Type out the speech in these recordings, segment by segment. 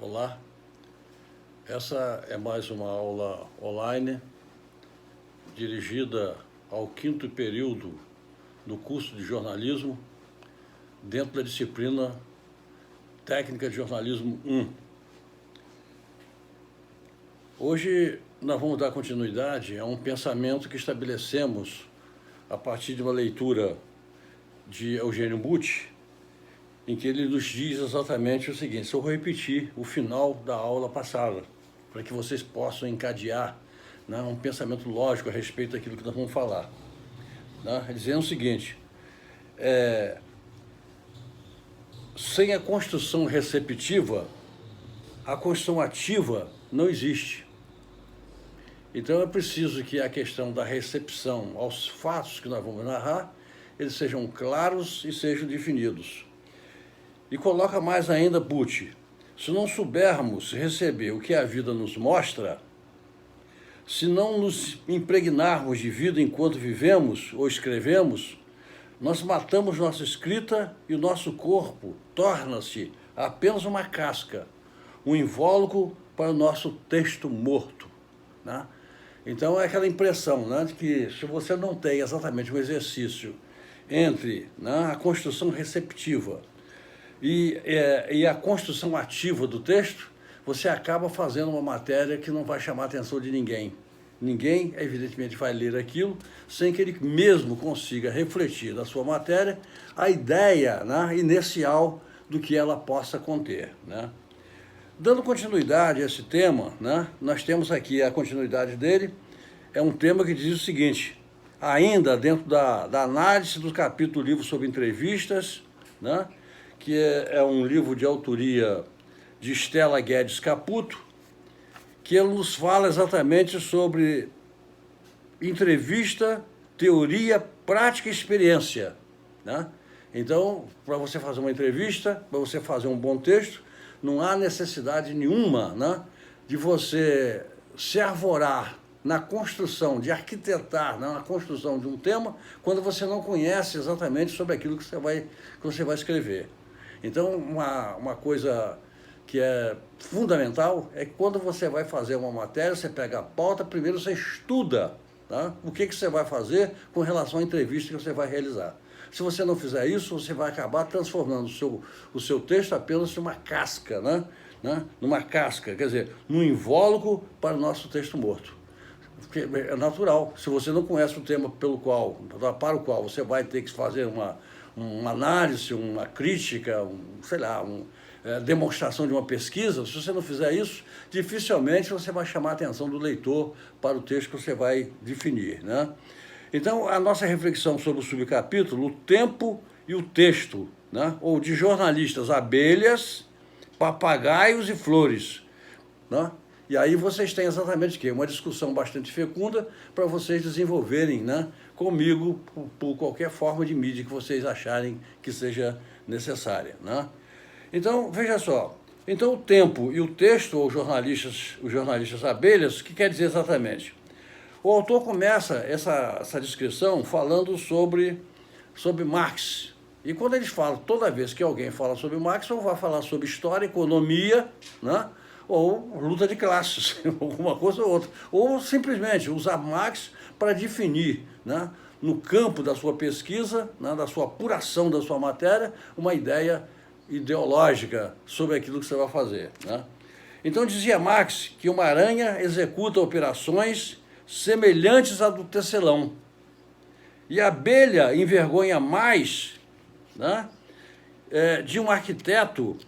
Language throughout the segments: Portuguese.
Olá, essa é mais uma aula online dirigida ao quinto período do curso de jornalismo dentro da disciplina Técnica de Jornalismo 1. Hoje nós vamos dar continuidade a um pensamento que estabelecemos a partir de uma leitura de Eugênio Butti, em que ele nos diz exatamente o seguinte. Eu vou repetir o final da aula passada, para que vocês possam encadear, né, um pensamento lógico a respeito daquilo que nós vamos falar. Né, dizendo o seguinte, sem a construção receptiva, a construção ativa não existe. Então é preciso que a questão da recepção aos fatos que nós vamos narrar, eles sejam claros e sejam definidos. E coloca mais ainda Butti, se não soubermos receber o que a vida nos mostra, se não nos impregnarmos de vida enquanto vivemos ou escrevemos, nós matamos nossa escrita e o nosso corpo torna-se apenas uma casca, um invólucro para o nosso texto morto. Né? Então é aquela impressão, né, de que se você não tem exatamente um exercício entre, né, a construção receptiva e a construção ativa do texto, você acaba fazendo uma matéria que não vai chamar a atenção de ninguém. Ninguém, evidentemente, vai ler aquilo sem que ele mesmo consiga refletir na sua matéria a ideia, né, inicial do que ela possa conter. Né? Dando continuidade a esse tema, né, nós temos aqui a continuidade dele, é um tema que diz o seguinte, ainda dentro da análise do capítulo do livro sobre entrevistas, né, que é um livro de autoria de Stella Guedes Caputo, que ele nos fala exatamente sobre entrevista, teoria, prática e experiência. Né? Então, para você fazer uma entrevista, para você fazer um bom texto, não há necessidade nenhuma, né, de você se arvorar na construção, de arquitetar, né, na construção de um tema, quando você não conhece exatamente sobre aquilo que você vai escrever. Então, uma coisa que é fundamental é que quando você vai fazer uma matéria, você pega a pauta, primeiro você estuda, tá, o que você vai fazer com relação à entrevista que você vai realizar. Se você não fizer isso, você vai acabar transformando o seu texto apenas numa casca, né? Numa casca, quer dizer, num invólucro para o nosso texto morto. Porque é natural, se você não conhece o tema para o qual você vai ter que fazer uma análise, uma crítica, demonstração de uma pesquisa, se você não fizer isso, dificilmente você vai chamar a atenção do leitor para o texto que você vai definir. Né? Então, a nossa reflexão sobre o subcapítulo, o tempo e o texto, né? Ou de jornalistas, abelhas, papagaios e flores. Né? E aí vocês têm exatamente o quê? Uma discussão bastante fecunda para vocês desenvolverem, né, comigo por qualquer forma de mídia que vocês acharem que seja necessária. Né? Então, veja só. Então, o tempo e o texto, ou os jornalistas abelhas, o que quer dizer exatamente? O autor começa essa descrição falando sobre Marx. E quando eles falam, toda vez que alguém fala sobre Marx, ou vai falar sobre história, economia, né? Ou luta de classes, alguma coisa ou outra. Ou simplesmente usar Marx para definir, né, no campo da sua pesquisa, né, da sua apuração da sua matéria, uma ideia ideológica sobre aquilo que você vai fazer. Né? Então dizia Marx que uma aranha executa operações semelhantes à do tecelão. E a abelha envergonha mais, né, de um arquiteto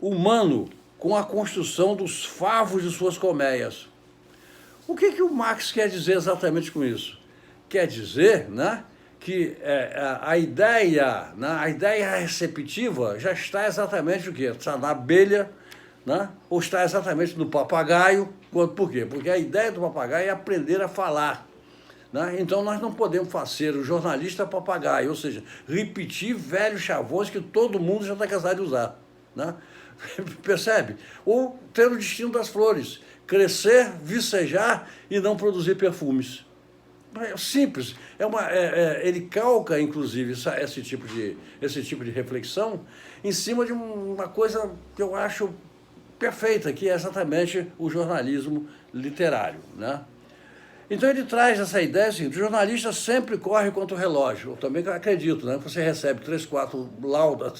humano com a construção dos favos de suas colmeias. O que o Marx quer dizer exatamente com isso? Quer dizer, né, que a ideia receptiva já está exatamente o quê? Está na abelha, né, ou está exatamente no papagaio. Por quê? Porque a ideia do papagaio é aprender a falar. Né? Então, nós não podemos fazer o jornalista papagaio, ou seja, repetir velhos chavões que todo mundo já está cansado de usar. Né? Percebe? Ou ter o destino das flores, crescer, vicejar e não produzir perfumes. simples. Ele calca, inclusive, esse tipo de reflexão em cima de uma coisa que eu acho perfeita, que é exatamente o jornalismo literário, né? Então ele traz essa ideia assim, o jornalista sempre corre contra o relógio. Eu também acredito, né? Você recebe 3, 4 laudas,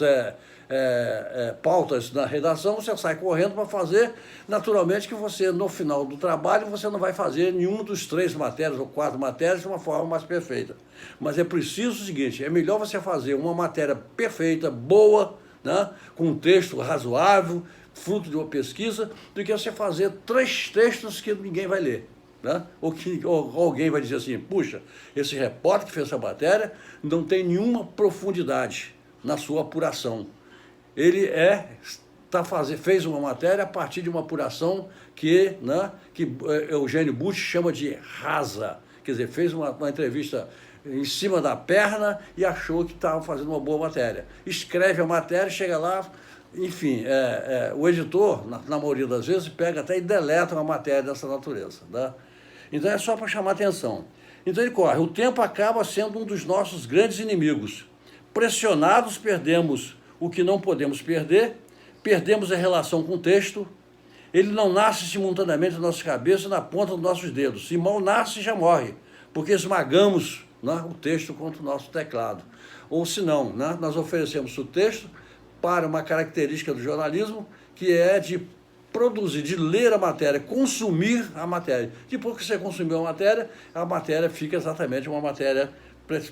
pautas na redação, você sai correndo para fazer. Naturalmente que você, no final do trabalho, você não vai fazer nenhum dos 3 matérias ou 4 matérias de uma forma mais perfeita. Mas é preciso o seguinte, é melhor você fazer uma matéria perfeita, boa, né? Com um texto razoável, fruto de uma pesquisa, do que você fazer 3 textos que ninguém vai ler. Né? Ou alguém vai dizer assim, puxa, esse repórter que fez essa matéria não tem nenhuma profundidade na sua apuração. Ele fez uma matéria a partir de uma apuração que Eugênio Bush chama de rasa. Quer dizer, fez uma entrevista em cima da perna e achou que estava fazendo uma boa matéria. Escreve a matéria, chega lá, enfim, o editor, na maioria das vezes, pega até e deleta uma matéria dessa natureza. Né? Então é só para chamar atenção. Então ele corre. O tempo acaba sendo um dos nossos grandes inimigos. Pressionados, perdemos o que não podemos perder, perdemos a relação com o texto. Ele não nasce simultaneamente na nossa cabeça e na ponta dos nossos dedos. Se mal nasce, já morre, porque esmagamos, né, o texto contra o nosso teclado. Ou se não, né, nós oferecemos o texto para uma característica do jornalismo, que é de produzir, de ler a matéria, consumir a matéria. Depois que você consumiu a matéria fica exatamente uma matéria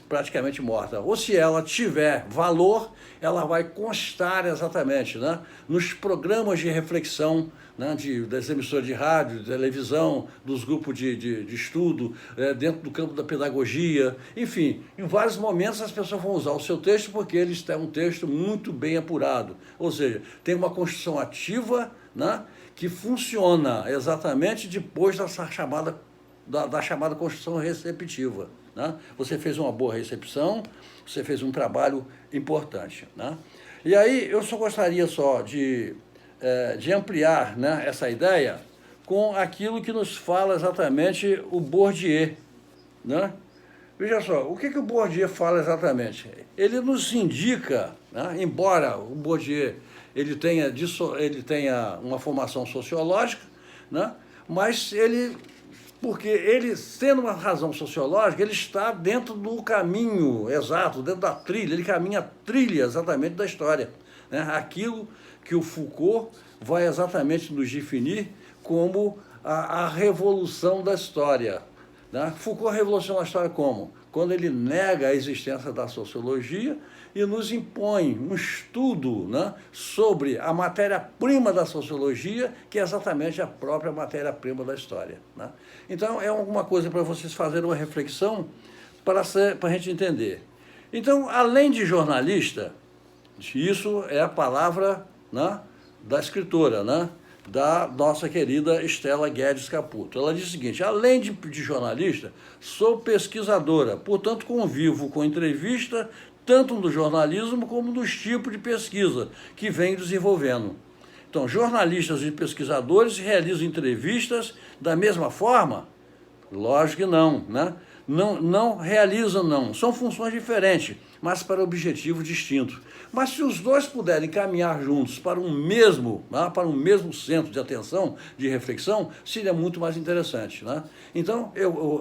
praticamente morta. Ou se ela tiver valor, ela vai constar exatamente, né, nos programas de reflexão, né, das emissoras de rádio, de televisão, dos grupos de estudo, dentro do campo da pedagogia, enfim, em vários momentos as pessoas vão usar o seu texto porque ele é um texto muito bem apurado, ou seja, tem uma construção ativa, né, que funciona exatamente depois da chamada construção receptiva. Né? Você fez uma boa recepção, você fez um trabalho importante. Né? E aí eu só gostaria de ampliar, né, essa ideia com aquilo que nos fala exatamente o Bourdieu. Né? Veja só, o que o Bourdieu fala exatamente? Ele nos indica, né, embora o Bourdieu ele tenha uma formação sociológica, né, mas porque ele, sendo uma razão sociológica, ele está dentro do caminho exato, dentro da trilha, ele caminha a trilha exatamente da história. Né? Aquilo que o Foucault vai exatamente nos definir como a revolução da história. Né? Foucault revoluciona a história como? Quando ele nega a existência da sociologia e nos impõe um estudo, né, sobre a matéria-prima da sociologia, que é exatamente a própria matéria-prima da história. Né? Então, é alguma coisa para vocês fazerem uma reflexão para a gente entender. Então, além de jornalista, isso é a palavra, né, da escritora, né, da nossa querida Estela Guedes Caputo. Ela diz o seguinte: além de jornalista, sou pesquisadora, portanto convivo com entrevista tanto no jornalismo como nos tipos de pesquisa que vem desenvolvendo. Então, jornalistas e pesquisadores realizam entrevistas da mesma forma? Lógico que não, né? Não realizam, não. São funções diferentes, mas para objetivos distintos. Mas se os dois puderem caminhar juntos para um mesmo centro de atenção, de reflexão, seria muito mais interessante. Né? Então,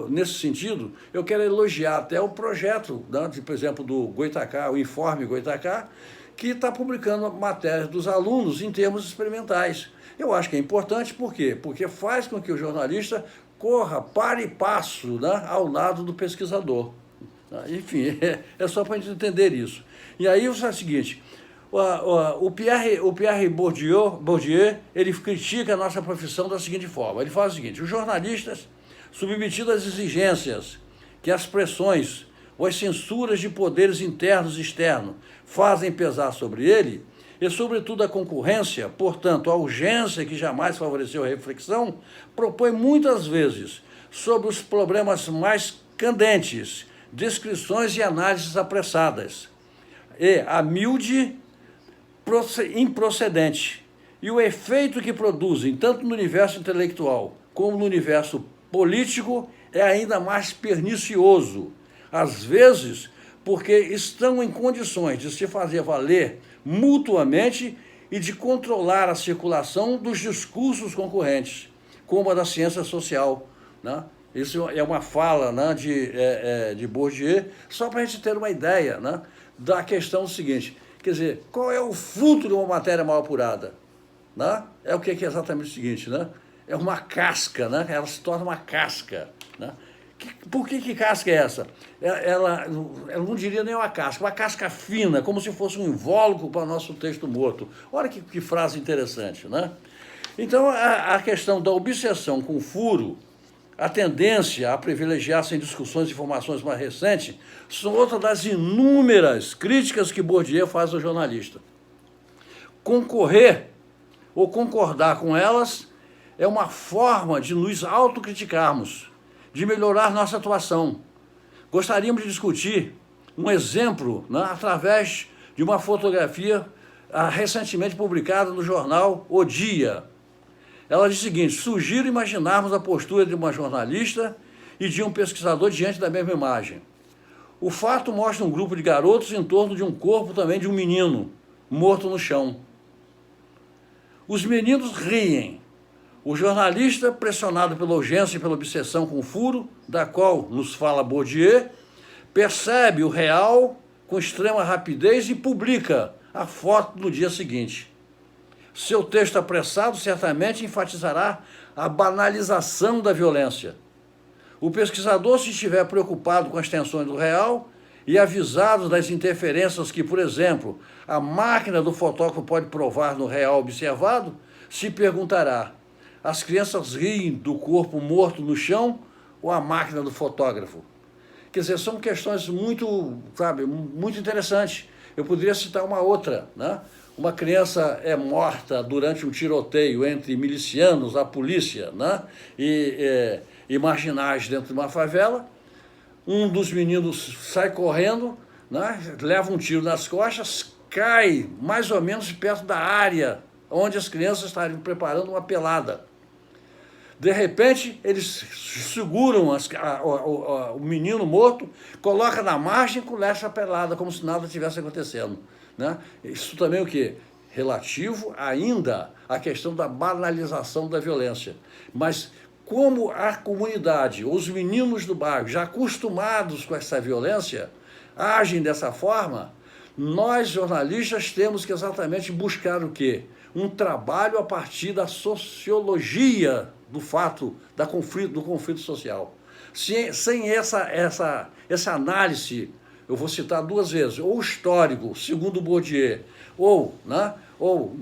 nesse sentido, eu quero elogiar até o projeto, né, por exemplo, do Goitacá, o Informe Goitacá, que está publicando matérias dos alunos em termos experimentais. Eu acho que é importante, por quê? Porque faz com que o jornalista corra para e passo, né, ao lado do pesquisador. Enfim, é só para a gente entender isso. E aí é o seguinte, o Pierre Bourdieu, ele critica a nossa profissão da seguinte forma, ele fala o seguinte: os jornalistas, submetidos às exigências que as pressões ou as censuras de poderes internos e externos fazem pesar sobre ele, e sobretudo a concorrência, portanto a urgência que jamais favoreceu a reflexão, propõe muitas vezes sobre os problemas mais candentes, descrições e análises apressadas, e a miúde improcedente, e o efeito que produzem, tanto no universo intelectual como no universo político, é ainda mais pernicioso, às vezes porque estão em condições de se fazer valer mutuamente e de controlar a circulação dos discursos concorrentes, como a da ciência social, né? Isso é uma fala, né, de Bourdieu, só para a gente ter uma ideia, né, da questão seguinte. Quer dizer, qual é o fruto de uma matéria mal apurada? Né? É o que é exatamente o seguinte, né? É uma casca, né? Ela se torna uma casca. Né? Por que casca é essa? Ela não diria nem uma casca fina, como se fosse um invólucro para o nosso texto morto. Olha que frase interessante, né? Então, a questão da obsessão com o furo, a tendência a privilegiar-se em discussões e informações mais recentes, são outra das inúmeras críticas que Bourdieu faz ao jornalista. Concorrer ou concordar com elas é uma forma de nos autocriticarmos, de melhorar nossa atuação. Gostaríamos de discutir um exemplo, né, através de uma fotografia recentemente publicada no jornal O Dia. Ela diz o seguinte: sugiro imaginarmos a postura de uma jornalista e de um pesquisador diante da mesma imagem. O fato mostra um grupo de garotos em torno de um corpo também de um menino, morto no chão. Os meninos riem. O jornalista, pressionado pela urgência e pela obsessão com o furo, da qual nos fala Bourdieu, percebe o real com extrema rapidez e publica a foto no dia seguinte. Seu texto apressado certamente enfatizará a banalização da violência. O pesquisador, se estiver preocupado com as tensões do real e avisado das interferências que, por exemplo, a máquina do fotógrafo pode provar no real observado, se perguntará: as crianças riem do corpo morto no chão ou a máquina do fotógrafo? Quer dizer, são questões muito interessantes. Eu poderia citar uma outra, né? Uma criança é morta durante um tiroteio entre milicianos, a polícia, né, e marginais dentro de uma favela. Um dos meninos sai correndo, né, leva um tiro nas costas, cai mais ou menos perto da área onde as crianças estariam preparando uma pelada. De repente, eles seguram o menino morto, colocam na margem e começam a pelada, como se nada tivesse acontecendo. Né? Isso também é o quê? Relativo ainda à questão da banalização da violência. Mas como a comunidade, os meninos do bairro, já acostumados com essa violência, agem dessa forma, nós, jornalistas, temos que exatamente buscar o quê? Um trabalho a partir da sociologia do fato, do conflito social. Sem essa análise, eu vou citar duas vezes, ou histórico, segundo Bourdieu, ou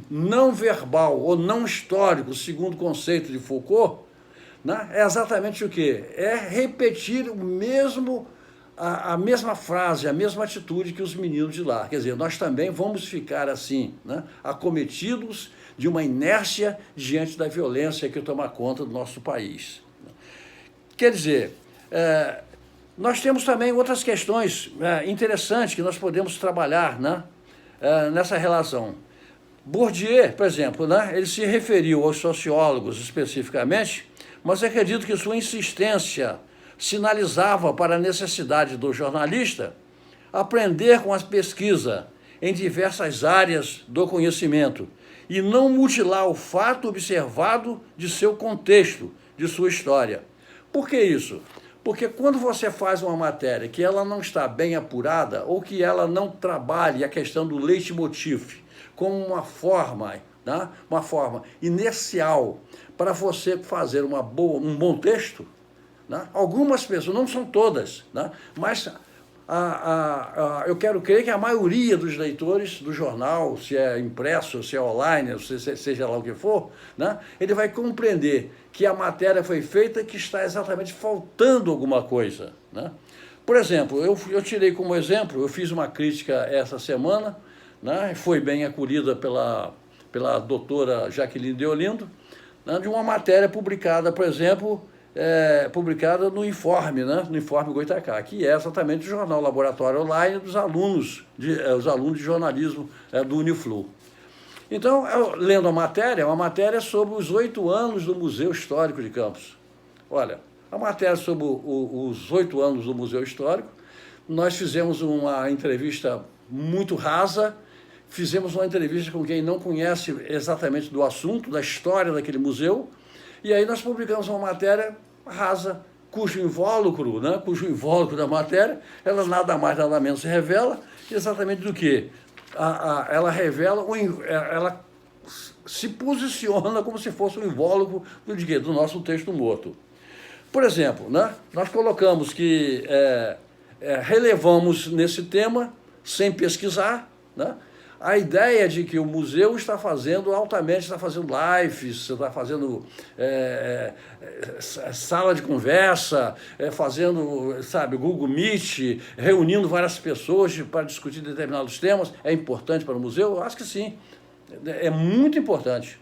não verbal, ou não histórico, segundo o conceito de Foucault, né, é exatamente o quê? É repetir a mesma frase, a mesma atitude que os meninos de lá. Quer dizer, nós também vamos ficar assim, né, acometidos de uma inércia diante da violência que toma conta do nosso país. Quer dizer, nós temos também outras questões interessantes que nós podemos trabalhar, né, nessa relação. Bourdieu, por exemplo, né, ele se referiu aos sociólogos especificamente, mas acredito que sua insistência sinalizava para a necessidade do jornalista aprender com a pesquisa em diversas áreas do conhecimento e não mutilar o fato observado de seu contexto, de sua história. Por que isso? Porque quando você faz uma matéria que ela não está bem apurada ou que ela não trabalhe a questão do leitmotiv como uma forma, né, uma forma inercial para você fazer um bom texto, né, algumas pessoas, não são todas, né, mas eu quero crer que a maioria dos leitores do jornal, se é impresso, se é online, seja lá o que for, né, ele vai compreender que a matéria foi feita e que está exatamente faltando alguma coisa. Né? Por exemplo, eu tirei como exemplo, eu fiz uma crítica essa semana, né, foi bem acolhida pela doutora Jaqueline Deolindo, né, de uma matéria publicada, por exemplo, publicada no Informe, né, no Informe Goitacá, que é exatamente o jornal Laboratório Online dos alunos de jornalismo do Uniflu. Então, lendo a matéria, é uma matéria sobre os 8 anos do Museu Histórico de Campos. Olha, a matéria sobre os 8 anos do Museu Histórico. Nós fizemos uma entrevista muito rasa, fizemos uma entrevista com quem não conhece exatamente do assunto, da história daquele museu, e aí nós publicamos uma matéria rasa, cujo invólucro da matéria, ela nada mais, nada menos se revela exatamente do que? Ela revela, ela se posiciona como se fosse um invólucro do nosso texto morto. Por exemplo, né, nós colocamos que relevamos nesse tema, sem pesquisar, né, a ideia de que o museu está fazendo lives, está fazendo sala de conversa, fazendo, Google Meet, reunindo várias pessoas para discutir determinados temas. É importante para o museu? Eu acho que sim, é muito importante.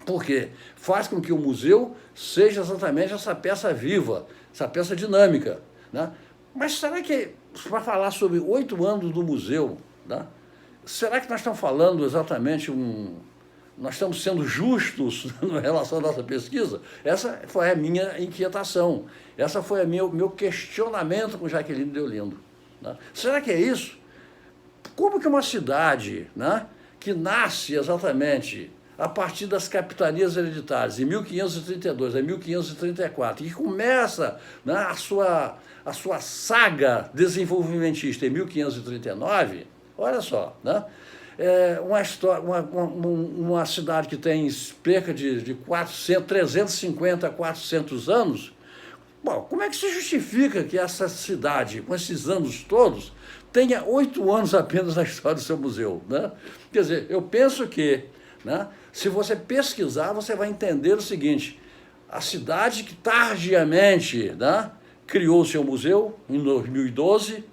Porque faz com que o museu seja exatamente essa peça viva, essa peça dinâmica, né? Mas será que, para falar sobre 8 anos do museu, né, será que nós estamos falando exatamente nós estamos sendo justos em relação à nossa pesquisa? Essa foi a minha inquietação, essa foi o meu questionamento com Jaqueline Deolindo, né? Será que é isso? Como que uma cidade, né, que nasce exatamente a partir das capitanias hereditárias, em 1532 a 1534, e que começa, né, a sua saga desenvolvimentista em 1539, olha só, né? Uma cidade que tem cerca de 350 a 400 anos. Bom, como é que se justifica que essa cidade, com esses anos todos, tenha 8 anos apenas na história do seu museu, né? Quer dizer, eu penso que, né, se você pesquisar, você vai entender o seguinte: a cidade que tardiamente, né, criou o seu museu, em 2012,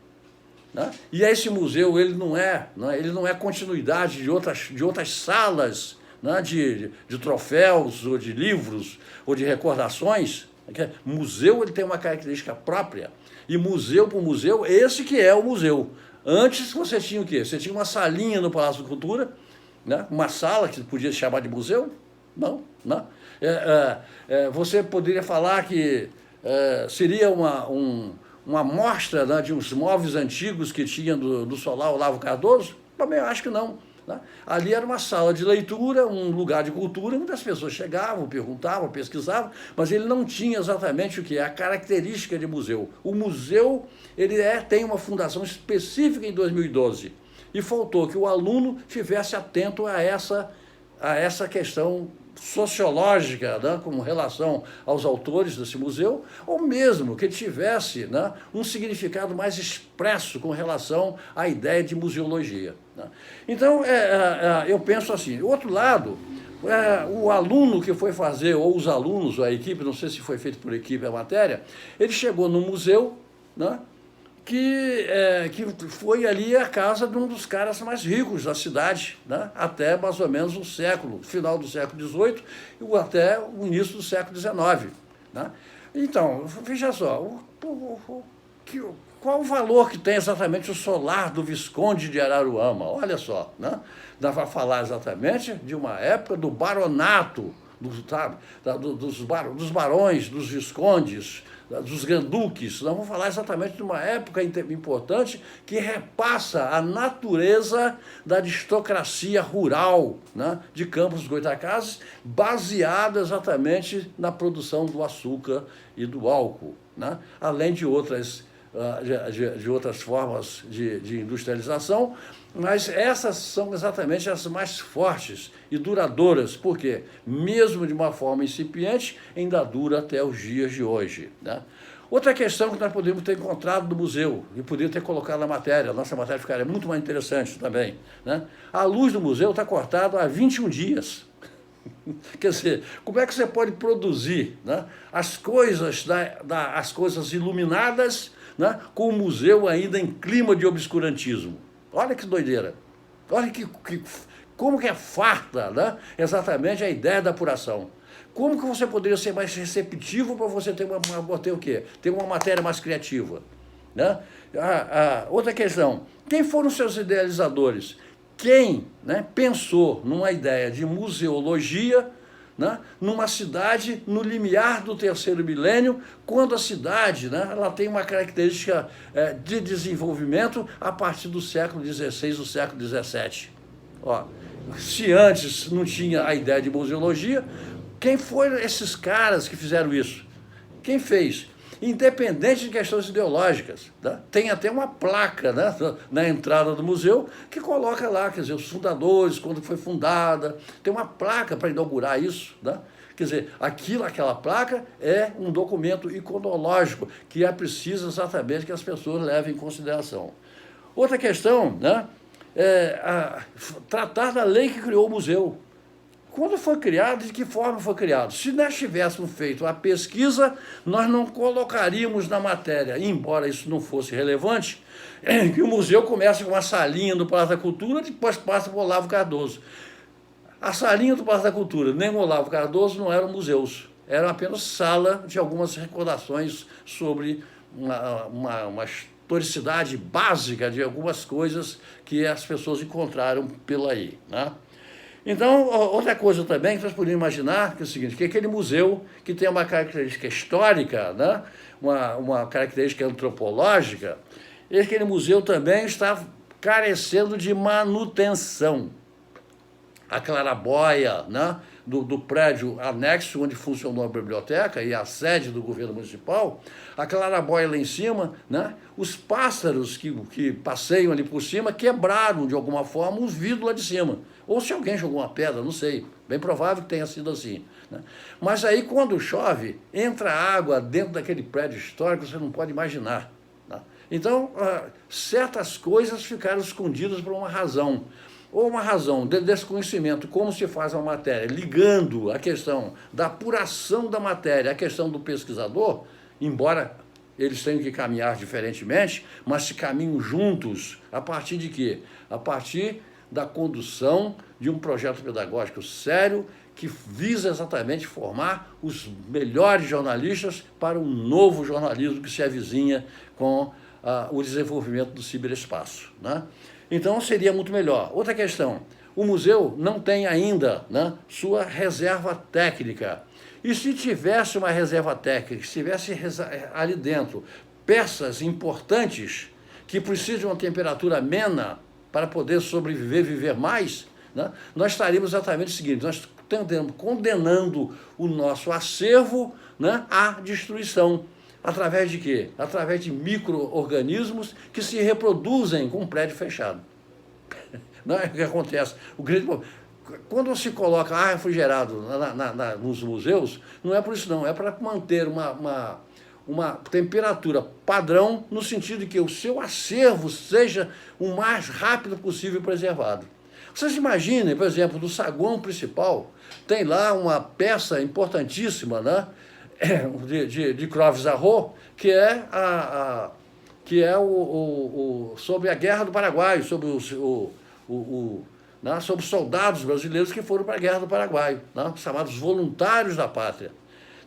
né, e esse museu ele não é continuidade de outras salas, né, de troféus, ou de livros, ou de recordações. Museu ele tem uma característica própria, e museu por museu, esse que é o museu. Antes você tinha o quê? Você tinha uma salinha no Palácio da Cultura, né? Uma sala que podia se chamar de museu? Não, não. Você poderia falar que seria uma mostra, né, de uns móveis antigos que tinha do Solar Olavo Cardoso? Também eu acho que não, né? Ali era uma sala de leitura, um lugar de cultura, onde as pessoas chegavam, perguntavam, pesquisavam, mas ele não tinha exatamente o que é a característica de museu. O museu ele tem uma fundação específica em 2012. E faltou que o aluno estivesse atento a essa questão sociológica, né, com relação aos autores desse museu, ou mesmo que ele tivesse, né, um significado mais expresso com relação à ideia de museologia, né? Então, eu penso assim. Do outro lado, o aluno que foi fazer, ou os alunos, ou a equipe, não sei se foi feito por equipe a matéria, ele chegou no museu, né, que foi ali a casa de um dos caras mais ricos da cidade, né, até mais ou menos final do século XVIII e até o início do século XIX, né? Então, veja só, qual o valor que tem exatamente o solar do Visconde de Araruama? Olha só, né? Dá para falar exatamente de uma época do baronato, dos barões, dos viscondes, dos granduques. Nós vamos falar exatamente de uma época importante que repassa a natureza da aristocracia rural, né, de Campos dos Goytacazes, baseada exatamente na produção do açúcar e do álcool, né, além de outras formas de industrialização, mas essas são exatamente as mais fortes e duradouras, porque, mesmo de uma forma incipiente, ainda dura até os dias de hoje, né? Outra questão que nós podemos ter encontrado no museu, e poderia ter colocado na matéria, a nossa matéria ficaria muito mais interessante também, né? A luz do museu está cortada há 21 dias. Quer dizer, como é que você pode produzir, né, as coisas iluminadas, né, com o museu ainda em clima de obscurantismo? Olha que doideira. Olha como que é farta, né, exatamente a ideia da apuração. Como que você poderia ser mais receptivo para você ter o quê? Ter uma matéria mais criativa, né? Outra questão, quem foram os seus idealizadores? Quem, né, pensou numa ideia de museologia, né, numa cidade no limiar do terceiro milênio, quando a cidade, né, ela tem uma característica de desenvolvimento a partir do século XVI, do século XVII. Ó, se antes não tinha a ideia de museologia, quem foram esses caras que fizeram isso? Quem fez? Independente de questões ideológicas. Tá? Tem até uma placa, né, na entrada do museu que coloca lá, quer dizer, os fundadores, quando foi fundada. Tem uma placa para inaugurar isso. Tá? Quer dizer, aquela placa é um documento iconológico que é preciso exatamente que as pessoas levem em consideração. Outra questão, né, tratar da lei que criou o museu. Quando foi criado, de que forma foi criado? Se nós tivéssemos feito a pesquisa, nós não colocaríamos na matéria, embora isso não fosse relevante, que o museu começa com uma salinha do Palácio da Cultura, depois passa para o Olavo Cardoso. A salinha do Palácio da Cultura, nem o Olavo Cardoso, não eram museus, eram apenas sala de algumas recordações sobre uma historicidade básica de algumas coisas que as pessoas encontraram pela aí, né? Então, outra coisa também que nós podemos imaginar que é o seguinte, que aquele museu que tem uma característica histórica, né, uma característica antropológica, aquele museu também está carecendo de manutenção. A clarabóia, né, do prédio anexo onde funcionou a biblioteca e a sede do governo municipal, a clarabóia lá em cima, né, os pássaros que passeiam ali por cima quebraram de alguma forma os vidros lá de cima. Ou se alguém jogou uma pedra, não sei, bem provável que tenha sido assim. Né? Mas aí quando chove, entra água dentro daquele prédio histórico, você não pode imaginar. Né? Então, certas coisas ficaram escondidas por uma razão. Ou uma razão de desconhecimento, como se faz uma matéria, ligando a questão da apuração da matéria à questão do pesquisador, embora eles tenham que caminhar diferentemente, mas se caminham juntos, a partir de quê? A partir da condução de um projeto pedagógico sério que visa exatamente formar os melhores jornalistas para um novo jornalismo que se avizinha com o desenvolvimento do ciberespaço, né? Então, seria muito melhor. Outra questão, o museu não tem ainda, né, sua reserva técnica. E se tivesse uma reserva técnica, se tivesse ali dentro peças importantes que precisam de uma temperatura amena para poder sobreviver, viver mais, né, nós estaríamos exatamente o seguinte, nós estamos condenando o nosso acervo, né, à destruição. Através de quê? Através de micro-organismos que se reproduzem com um prédio fechado. Não é o que acontece. Quando se coloca ar refrigerado nos museus, não é por isso não, é para manter uma temperatura padrão, no sentido de que o seu acervo seja o mais rápido possível preservado. Vocês imaginem, por exemplo, no saguão principal, tem lá uma peça importantíssima, né, de Clóvis-Arrou, que é sobre a Guerra do Paraguai, sobre sobre soldados brasileiros que foram para a Guerra do Paraguai, né, chamados voluntários da pátria.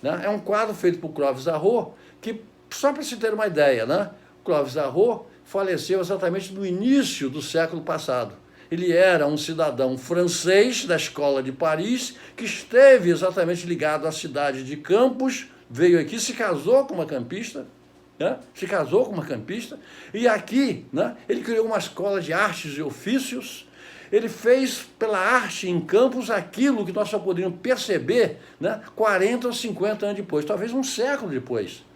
Né? É um quadro feito por Clóvis-Arrou, que, só para se ter uma ideia, né, Clóvis-Arrou faleceu exatamente no início do século passado. Ele era um cidadão francês da Escola de Paris, que esteve exatamente ligado à cidade de Campos, veio aqui, se casou com uma campista, né? E aqui, né, ele criou uma escola de artes e ofícios. Ele fez pela arte em Campos aquilo que nós só poderíamos perceber, né, 40 ou 50 anos depois, talvez um século depois.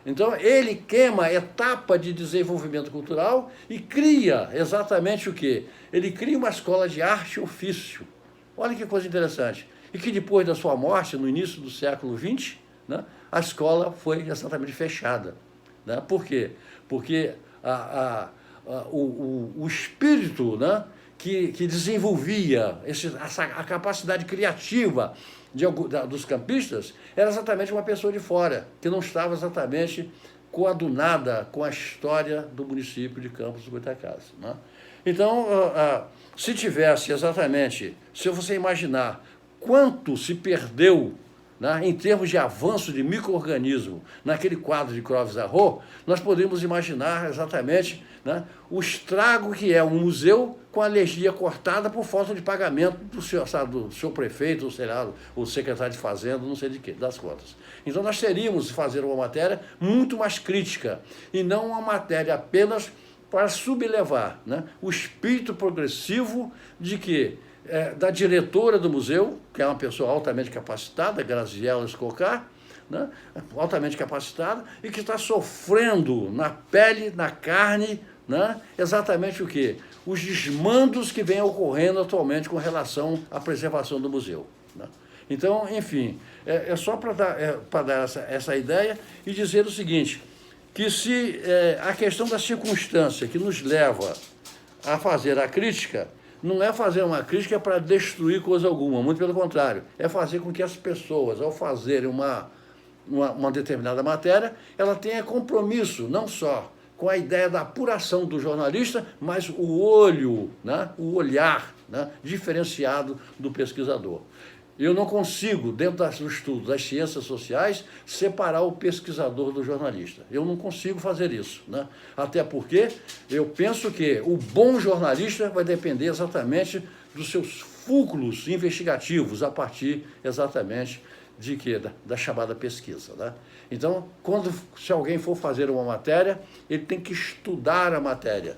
Então, ele queima a etapa de desenvolvimento cultural e cria exatamente o quê? Ele cria uma escola de arte e ofício. Olha que coisa interessante. E que depois da sua morte, no início do século XX, né, a escola foi exatamente fechada. Né? Por quê? Porque o espírito, né, que desenvolvia a capacidade criativa dos campistas era exatamente uma pessoa de fora, que não estava exatamente coadunada com a história do município de Campos do Goytacazes. Né? Então, se tivesse exatamente, se você imaginar quanto se perdeu né, em termos de avanço de micro-organismo naquele quadro de Clovis-Arrault, nós podemos imaginar exatamente, né, o estrago que é um museu com a alergia cortada por falta de pagamento do seu, sabe, do seu prefeito, ou sei lá, o secretário de Fazenda, não sei de quê, das contas. Então nós teríamos que fazer uma matéria muito mais crítica e não uma matéria apenas para sublevar, né, o espírito progressivo de que da diretora do museu, que é uma pessoa altamente capacitada, Graziela Escocar, né, altamente capacitada, e que está sofrendo na pele, na carne, né, exatamente o quê? Os desmandos que vêm ocorrendo atualmente com relação à preservação do museu. Né? Então, enfim, é só para dar essa ideia e dizer o seguinte, que se a questão da circunstância que nos leva a fazer a crítica, não é fazer uma crítica para destruir coisa alguma, muito pelo contrário, é fazer com que as pessoas, ao fazerem uma determinada matéria, ela tenha compromisso, não só com a ideia da apuração do jornalista, mas o olho, né, o olhar, né, diferenciado do pesquisador. Eu não consigo, dentro do estudo das ciências sociais, separar o pesquisador do jornalista. Eu não consigo fazer isso, né? Até porque eu penso que o bom jornalista vai depender exatamente dos seus fulcros investigativos, a partir exatamente de quê? Da chamada pesquisa. Né? Então, se alguém for fazer uma matéria, ele tem que estudar a matéria.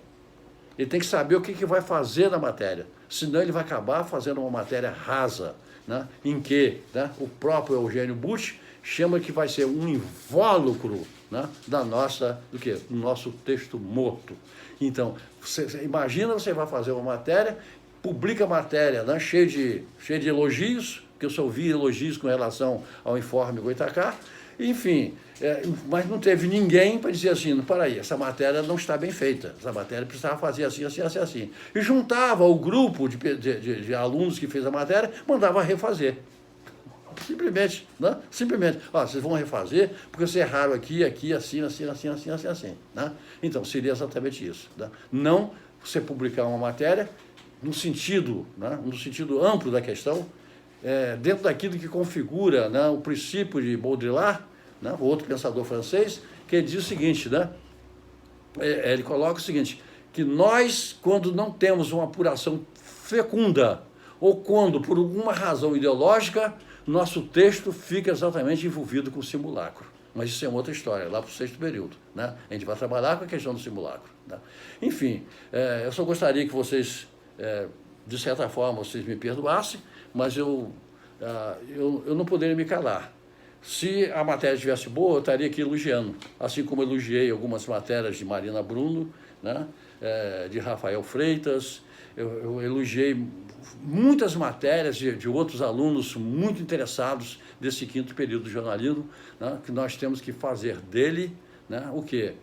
Ele tem que saber o que vai fazer na matéria, senão ele vai acabar fazendo uma matéria rasa, né, em que, né, o próprio Eugênio Butti chama que vai ser um invólucro, né, do nosso texto morto. Então, imagina, você vai fazer uma matéria, publica a matéria, né, cheia de elogios, que eu só ouvi elogios com relação ao informe Goitacá, enfim, mas não teve ninguém para dizer assim, para aí, essa matéria não está bem feita, essa matéria precisava fazer assim, assim, assim, assim. E juntava o grupo de alunos que fez a matéria, mandava refazer. Simplesmente, né? Simplesmente, vocês vão refazer, porque vocês erraram aqui, assim, assim, assim, assim, assim, assim. Né? Então, seria exatamente isso. Né? Não você publicar uma matéria no sentido amplo da questão, dentro daquilo que configura, né, o princípio de Baudrillard, né, o outro pensador francês, que ele diz o seguinte, né, ele coloca o seguinte, que nós, quando não temos uma apuração fecunda, ou quando, por alguma razão ideológica, nosso texto fica exatamente envolvido com o simulacro. Mas isso é uma outra história, lá para o 6º período. Né? A gente vai trabalhar com a questão do simulacro. Né? Enfim, eu só gostaria que vocês, de certa forma, vocês me perdoassem, mas eu não poderia me calar. Se a matéria estivesse boa, eu estaria aqui elogiando, assim como elogiei algumas matérias de Marina Bruno, né, de Rafael Freitas, eu elogiei muitas matérias de outros alunos muito interessados desse 5º período de jornalismo, né, que nós temos que fazer dele, né, o quê?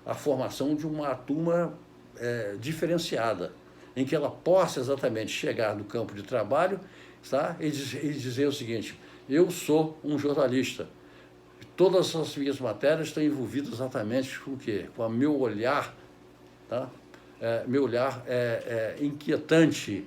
A formação de uma turma diferenciada, em que ela possa exatamente chegar no campo de trabalho, tá? E dizer o seguinte, eu sou um jornalista, todas as minhas matérias estão envolvidas exatamente com o quê? Com o meu olhar, tá? Meu olhar inquietante,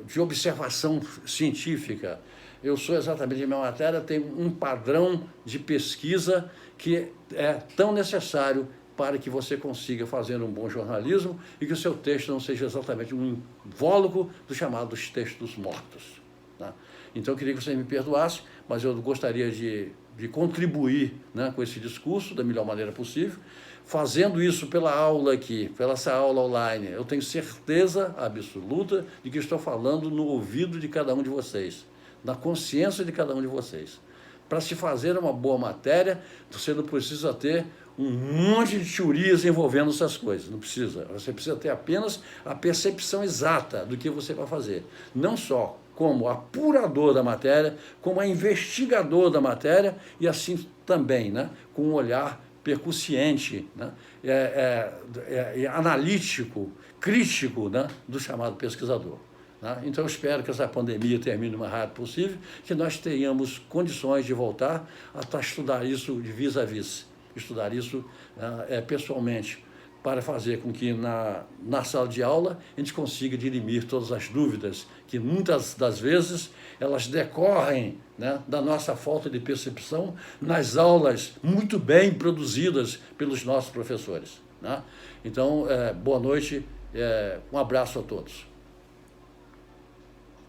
de observação científica. Eu sou exatamente, a minha matéria tem um padrão de pesquisa que é tão necessário para que você consiga fazer um bom jornalismo e que o seu texto não seja exatamente um invólucro dos chamados textos mortos. Tá? Então, eu queria que você me perdoasse, mas eu gostaria de contribuir, né, com esse discurso da melhor maneira possível. Fazendo isso pela aula aqui, pela essa aula online, eu tenho certeza absoluta de que estou falando no ouvido de cada um de vocês, na consciência de cada um de vocês. Para se fazer uma boa matéria, você não precisa ter um monte de teorias envolvendo essas coisas, não precisa. Você precisa ter apenas a percepção exata do que você vai fazer. Não só como apurador da matéria, como investigador da matéria e assim também, né, com um olhar percussiente, né, analítico, crítico, né, do chamado pesquisador. Né? Então, eu espero que essa pandemia termine o mais rápido possível, que nós tenhamos condições de voltar a estudar isso de vis a vis, estudar isso pessoalmente, para fazer com que na sala de aula a gente consiga dirimir todas as dúvidas, que muitas das vezes elas decorrem, né, da nossa falta de percepção nas aulas muito bem produzidas pelos nossos professores, né? Então, boa noite, um abraço a todos.